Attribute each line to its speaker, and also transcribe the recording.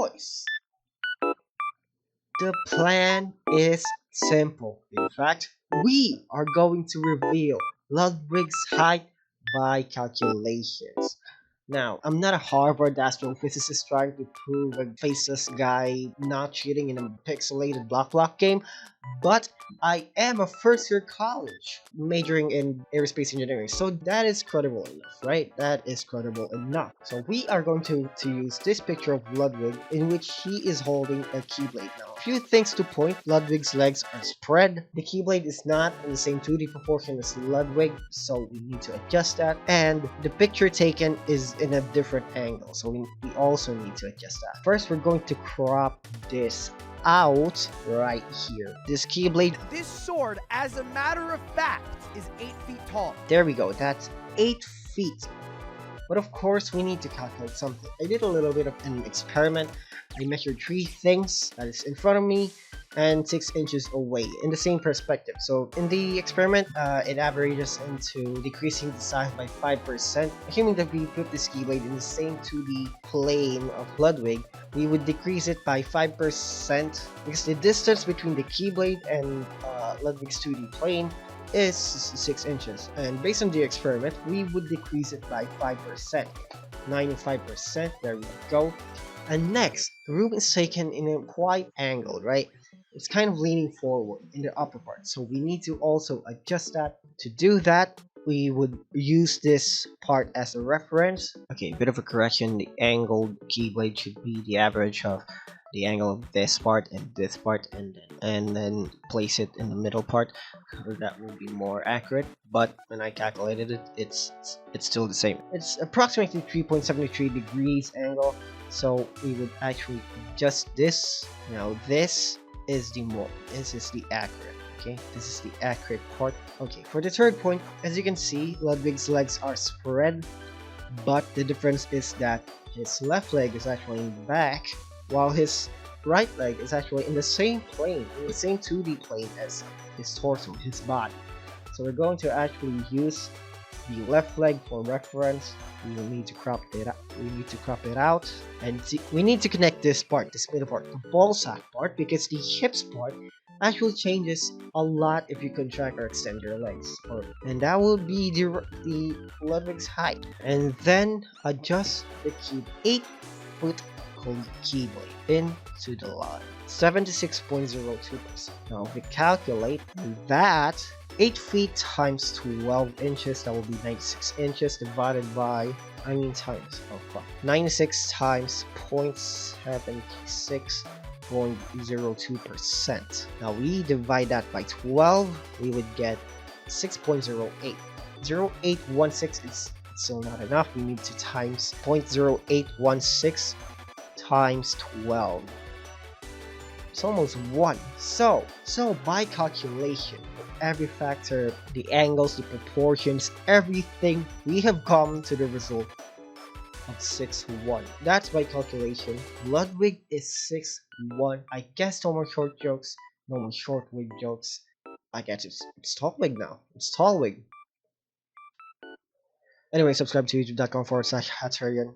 Speaker 1: choice. The plan is simple. In fact, we are going to reveal Ludwig's height by calculations. Now, I'm not a Harvard astrophysicist trying to prove a faceless guy not cheating in a pixelated block game, but I am a first year college majoring in aerospace engineering, so that is credible enough, right? That is credible enough. So we are going to use this picture of Ludwig in which he is holding a keyblade. Now, a few things to point: Ludwig's legs are spread, the keyblade is not in the same 2D proportion as Ludwig, so we need to adjust that, and the picture taken is in a different angle, so we also need to adjust that. First, we're going to crop this out right here. This keyblade,
Speaker 2: this sword, as a matter of fact, is 8 feet tall.
Speaker 1: There we go, that's 8 feet. But of course, we need to calculate something. I did a little bit of an experiment. I measured 3 things that is in front of me and 6 inches away in the same perspective. So in the experiment, it averages into decreasing the size by 5%. Assuming that we put this keyblade in the same 2D plane of Ludwig, we would decrease it by 5% because the distance between the keyblade and Ludwig's 2D plane is 6 inches, and based on the experiment we would decrease it by 5%. 95%, there we go. And next, the room is taken in a quite angled, right? It's kind of leaning forward in the upper part, so we need to also adjust that. To do that, we would use this part as a reference. Okay, a bit of a correction, the angled keyblade should be the average of the angle of this part and this part, and then place it in the middle part. That will be more accurate, but when I calculated it, it's still the same. It's approximately 3.73 degrees angle, so we would actually adjust this. Now this is the accurate. Okay, this is the accurate part. Okay, for the third point, as you can see, Ludwig's legs are spread, but the difference is that his left leg is actually in the back, while his right leg is actually in the same plane, in the same 2D plane as his torso, his body. So we're going to actually use the left leg for reference. We will need to crop it out. And we need to connect this part, this middle part, the ball sack part, because the hips part actually changes a lot if you contract or extend your legs. And that will be the Ludwig's height. And then adjust the 8-foot keyblade into the line. 76.02%. Now if we calculate that, 8 feet times 12 inches, that will be 96 inches divided by, times, 96 times 0.76.02%. Now we divide that by 12, we would get 6.08. 0816 is still not enough, we need to times 0.0816 times 12. It's almost 1. So by calculation, every factor, the angles, the proportions, everything, we have come to the result of 6'1". That's by calculation. Ludwig is 6'1". I guess no more short jokes, no more short wig jokes. I guess it's tall wig now. It's tall wig. Anyway, subscribe to youtube.com/Hatarian.